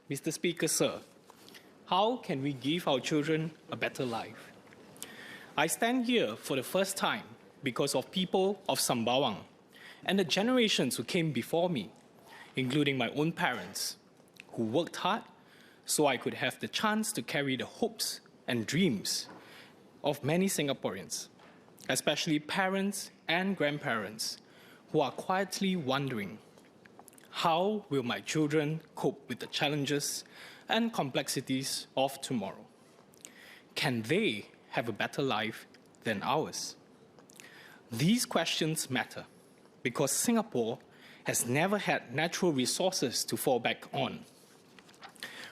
Mr. Speaker, sir, how can we give our children a better life? I stand here for the first time because of people of Sembawang and the generations who came before me, including my own parents, who worked hard so I could have the chance to carry the hopes and dreams of many Singaporeans, especially parents and grandparents who are quietly wondering, how will my children cope with the challenges and complexities of tomorrow? Can they have a better life than ours? These questions matter because Singapore has never had natural resources to fall back on.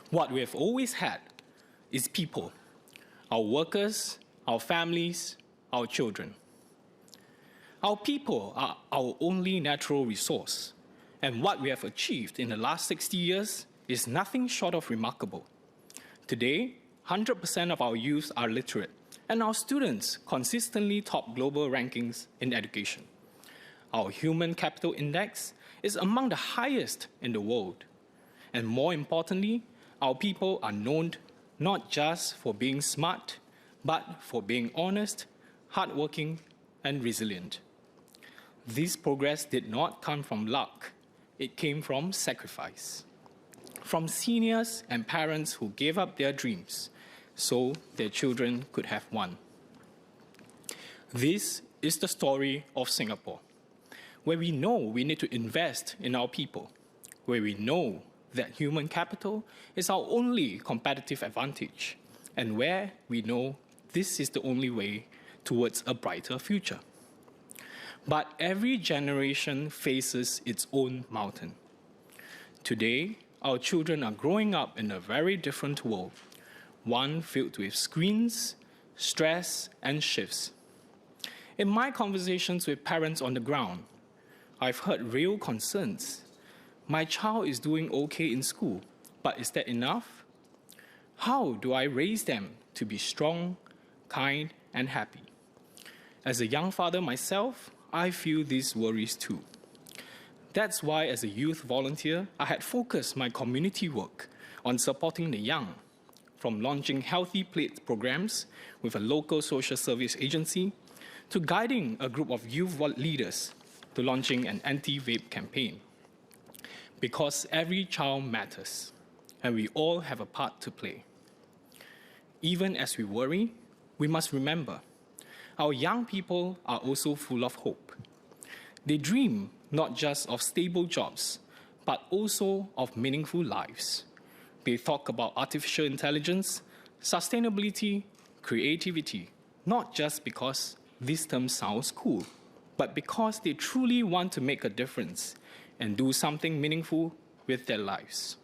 What we have always had is people, our workers, our families, our children. Our people are our only natural resource, and what we have achieved in the last 60 years is nothing short of remarkable. Today, 100% of our youth are literate, and our students consistently top global rankings in education. Our human capital index is among the highest in the world. And more importantly, our people are known not just for being smart, but for being honest, hardworking, and resilient. This progress did not come from luck. It came from sacrifice, from seniors and parents who gave up their dreams so their children could have one. This is the story of Singapore, where we know we need to invest in our people, where we know that human capital is our only competitive advantage, and where we know this is the only way towards a brighter future. But every generation faces its own mountain. Today, our children are growing up in a very different world, one filled with screens, stress, and shifts. In my conversations with parents on the ground, I've heard real concerns. My child is doing okay in school, but is that enough? How do I raise them to be strong, kind, and happy? As a young father myself, I feel these worries too. That's why, as a youth volunteer, I had focused my community work on supporting the young, from launching healthy plate programs with a local social service agency, to guiding a group of youth leaders to launching an anti-vape campaign. Because every child matters, and we all have a part to play. Even as we worry, we must remember, our young people are also full of hope. They dream not just of stable jobs, but also of meaningful lives. They talk about artificial intelligence, sustainability, creativity, not just because this term sounds cool, but because they truly want to make a difference and do something meaningful with their lives.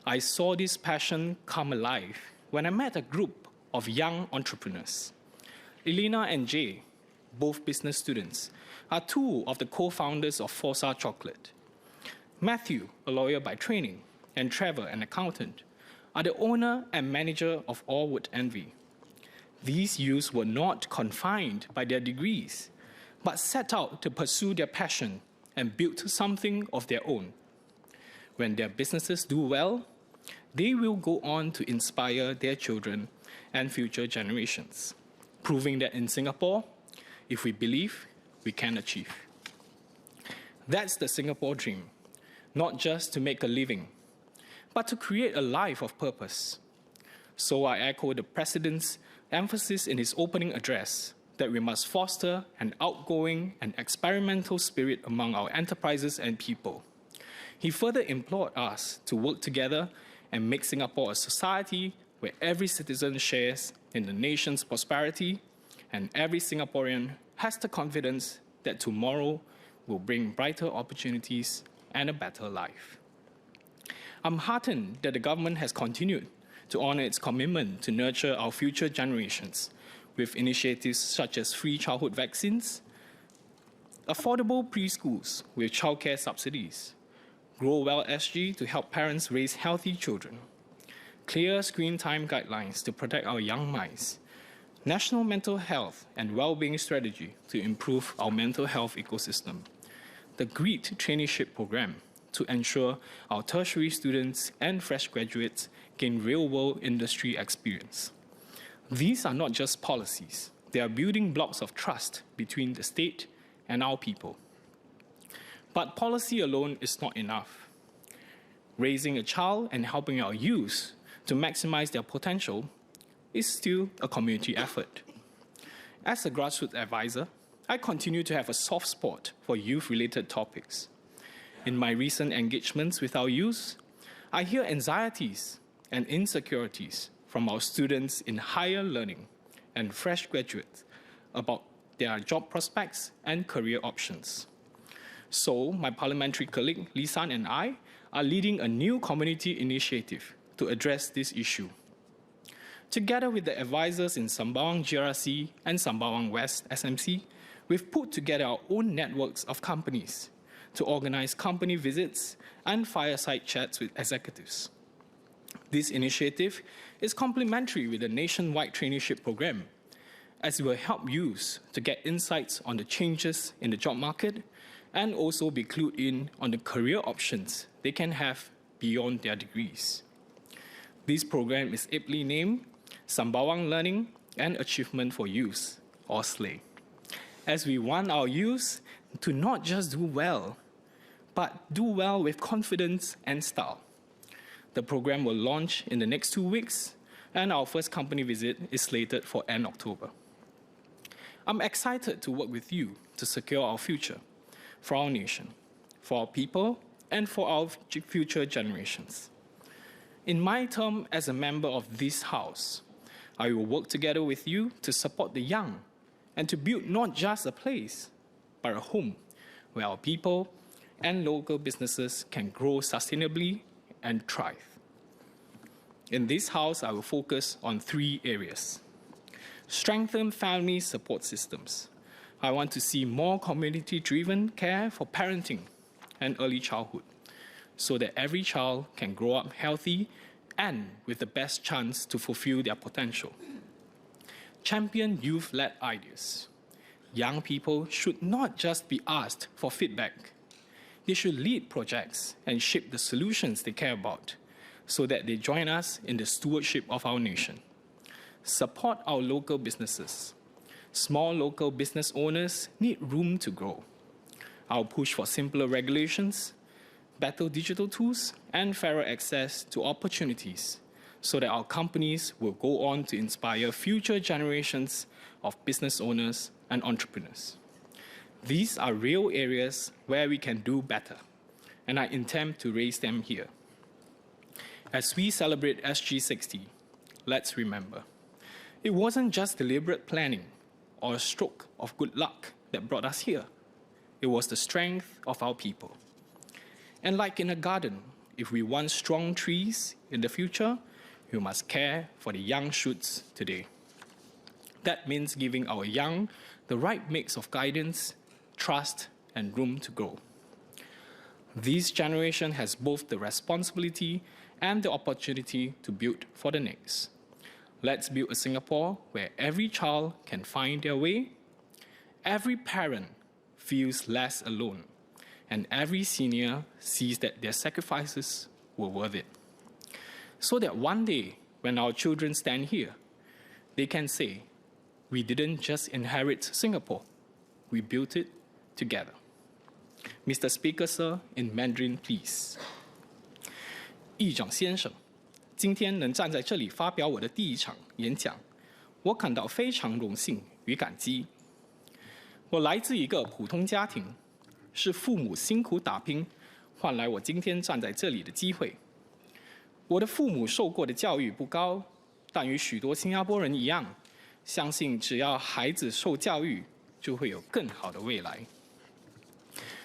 I saw this passion come alive when I met a group of young entrepreneurs. Elena and Jay, both business students, are two of the co-founders of Forza Chocolate. Matthew, a lawyer by training, and Trevor, an accountant, are the owner and manager of All Would Envy. These youths were not confined by their degrees, but set out to pursue their passion and build something of their own. When their businesses do well, they will go on to inspire their children and future generations, proving that in Singapore, if we believe, we can achieve. That's the Singapore dream, not just to make a living, but to create a life of purpose. So I echo the President's emphasis in his opening address that we must foster an outgoing and experimental spirit among our enterprises and people. He further implored us to work together and make Singapore a society where every citizen shares in the nation's prosperity and every Singaporean has the confidence that tomorrow will bring brighter opportunities and a better life. I'm heartened that the government has continued to honor its commitment to nurture our future generations with initiatives such as free childhood vaccines, affordable preschools with childcare subsidies, Grow Well SG to help parents raise healthy children, clear screen time guidelines to protect our young minds, national mental health and well-being strategy to improve our mental health ecosystem, the GREET traineeship program to ensure our tertiary students and fresh graduates gain real-world industry experience. These are not just policies. They are building blocks of trust between the state and our people. But policy alone is not enough. Raising a child and helping our youth to maximize their potential is still a community effort. As a grassroots advisor, I continue to have a soft spot for youth-related topics. In my recent engagements with our youth, I hear anxieties and insecurities from our students in higher learning and fresh graduates about their job prospects and career options. So, my parliamentary colleague Lisa and I are leading a new community initiative to address this issue. Together with the advisors in Sembawang GRC and Sembawang West SMC, we've put together our own networks of companies to organize company visits and fireside chats with executives. This initiative is complementary with the nationwide traineeship program, as it will help youths to get insights on the changes in the job market and also be clued in on the career options they can have beyond their degrees. This program is aptly named Sembawang Learning and Achievement for Youth, or SLAY, as we want our youth to not just do well, but do well with confidence and style. The program will launch in the next 2 weeks, and our first company visit is slated for end October. I'm excited to work with you to secure our future for our nation, for our people, and for our future generations. In my term as a member of this House, I will work together with you to support the young and to build not just a place, but a home where our people and local businesses can grow sustainably and thrive. In this House, I will focus on 3 areas. Strengthen family support systems. I want to see more community-driven care for parenting and early childhood, so that every child can grow up healthy and with the best chance to fulfill their potential. Champion youth-led ideas. Young people should not just be asked for feedback. They should lead projects and shape the solutions they care about, so that they join us in the stewardship of our nation. Support our local businesses. Small local business owners need room to grow. I'll push for simpler regulations, better digital tools, and fairer access to opportunities, so that our companies will go on to inspire future generations of business owners and entrepreneurs. These are real areas where we can do better, and I intend to raise them here. As we celebrate SG60, let's remember, it wasn't just deliberate planning or a stroke of good luck that brought us here. It was the strength of our people. And like in a garden, if we want strong trees in the future, we must care for the young shoots today. That means giving our young the right mix of guidance, trust, and room to grow. This generation has both the responsibility and the opportunity to build for the next. Let's build a Singapore where every child can find their way, every parent feels less alone, and every senior sees that their sacrifices were worth it. So that one day, when our children stand here, they can say, we didn't just inherit Singapore, we built it together. Mr. Speaker, sir, in Mandarin, please. 议长先生，今天能站在这里发表我的第一场演讲，我感到非常荣幸与感激。我来自一个普通家庭，是父母辛苦打拼，换来我今天站在这里的机会。我的父母受过的教育不高，但与许多新加坡人一样，相信只要孩子受教育，就会有更好的未来。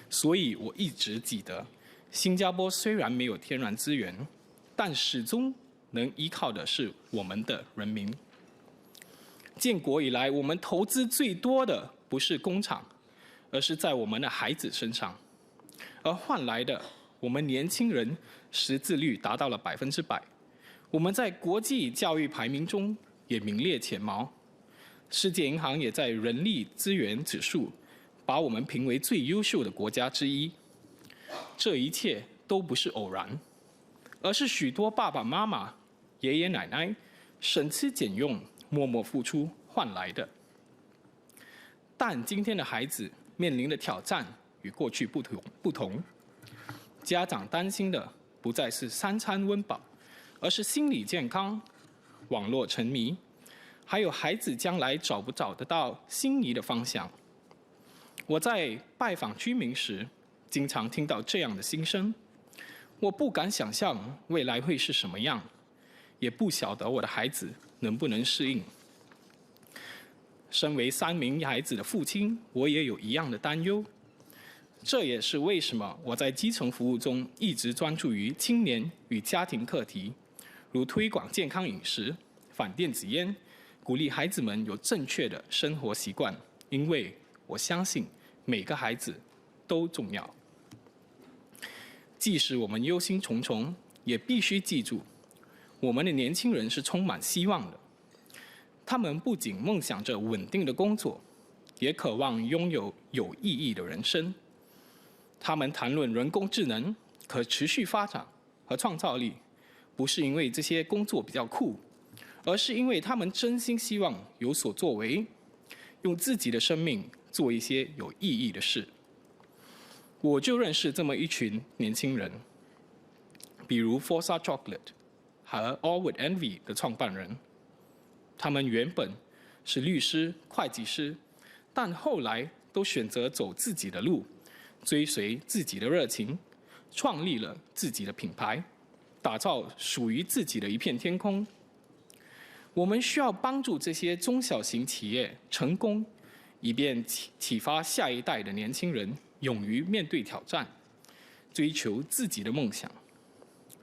所以我一直记得，新加坡虽然没有天然资源，但始终能依靠的是我们的人民。建国以来，我们投资最多的不是工厂，而是在我们的孩子身上，而换来的，我们年轻人识字率达到了100%。我们在国际教育排名中也名列前茅，世界银行也在人力资源指数把我们评为最优秀的国家之一。这一切都不是偶然，而是许多爸爸妈妈、爷爷奶奶省吃俭用、默默付出换来的。但今天的孩子面临的挑战与过去不同，家长担心的不再是三餐温饱，而是心理健康、网络沉迷，还有孩子将来找不找得到心仪的方向。我在拜访居民时，经常听到这样的心声：我不敢想象未来会是什么样，也不晓得我的孩子能不能适应。身为3名孩子的父亲，我也有一样的担忧。这也是为什么我在基层服务中一直专注于青年与家庭课题，如推广健康饮食、反电子烟，鼓励孩子们有正确的生活习惯，因为我相信每个孩子都重要。即使我们忧心忡忡，也必须记住，我们的年轻人是充满希望的。他们不仅梦想着稳定的工作，也渴望拥有有意义的人生。他们谈论人工智能、可持续发展和创造力，不是因为这些工作比较酷，而是因为他们真心希望有所作为，用自己的生命做一些有意义的事。我就认识这么一群年轻人，比如 Forza Chocolate 和 All With Envy 的创办人。他们原本是律师、会计师，但后来都选择走自己的路，追随自己的热情，创立了自己的品牌，打造属于自己的一片天空。我们需要帮助这些中小型企业成功，以便启发下一代的年轻人勇于面对挑战，追求自己的梦想。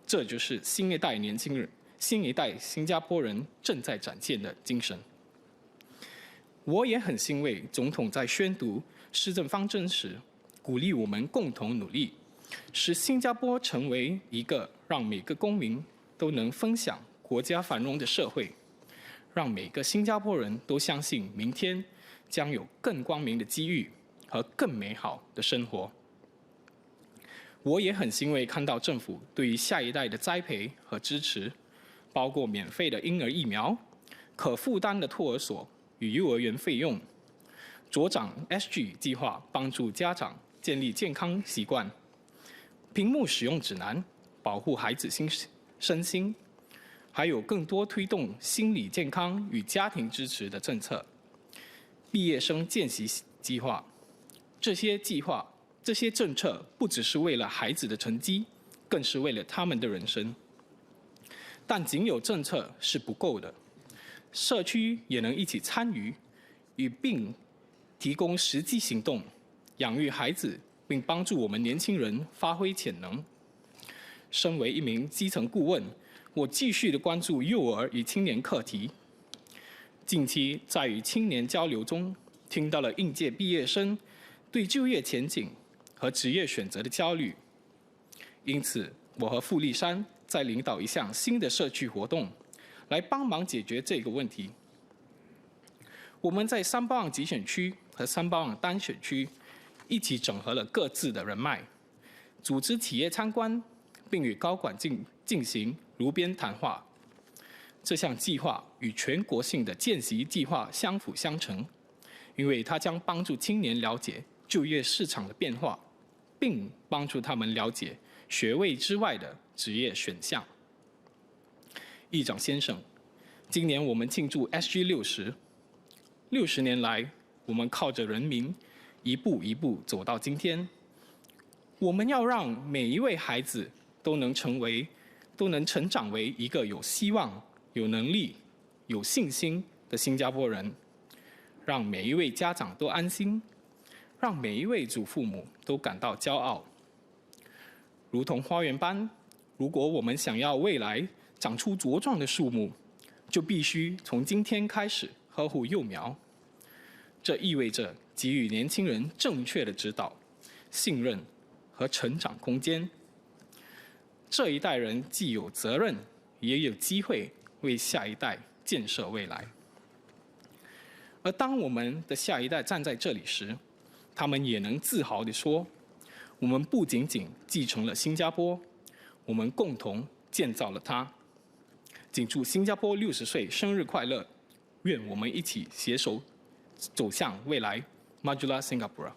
这就是新一代年轻人、新一代新加坡人正在展现的精神。我也很欣慰，总统在宣读施政方针时，鼓励我们共同努力，使新加坡成为一个让每个公民都能分享国家繁荣的社会，让每个新加坡人都相信明天将有更光明的机遇和更美好的生活。我也很欣慰看到政府对于下一代的栽培和支持，包括免费的婴儿疫苗、可负担的托儿所与幼儿园费用、茁长 SG 计划帮助家长建立健康习惯、屏幕使用指南保护孩子身心，还有更多推动心理健康与家庭支持的政策、毕业生见习计划。这些政策不只是为了孩子的成绩，更是为了他们的人生。但仅有政策是不够的，社区也能一起参与，并提供实际行动，养育孩子，并帮助我们年轻人发挥潜能。身为一名基层顾问，我继续的关注幼儿与青年课题。近期在与青年交流中，听到了应届毕业生对就业前景和职业选择的焦虑。因此，我和傅立山在领导一项新的社区活动，来帮忙解决这个问题。我们在三巴旺集选区和三巴旺单选区一起整合了各自的人脉，组织企业参观，并与高管进行炉边谈话。这项计划与全国性的见习计划相辅相成，因为它将帮助青年了解就业市场的变化，并帮助他们了解学位之外的职业选项。议长先生，今年我们庆祝 SG60，60年来，我们靠着人民一步一步走到今天。我们要让每一位孩子都能成长为一个有希望、有能力、有信心的新加坡人，让每一位家长都安心，让每一位祖父母都感到骄傲。如同花园般，如果我们想要未来长出茁壮的树木，就必须从今天开始呵护幼苗。这意味着给予年轻人正确的指导、信任和成长空间。这一代人既有责任，也有机会为下一代建设未来。而当我们的下一代站在这里时，他们也能自豪地说：我们不仅仅继承了新加坡，我们共同建造了它。谨祝新加坡60岁生日快乐！愿我们一起携手走向未来。Majulah Singapura。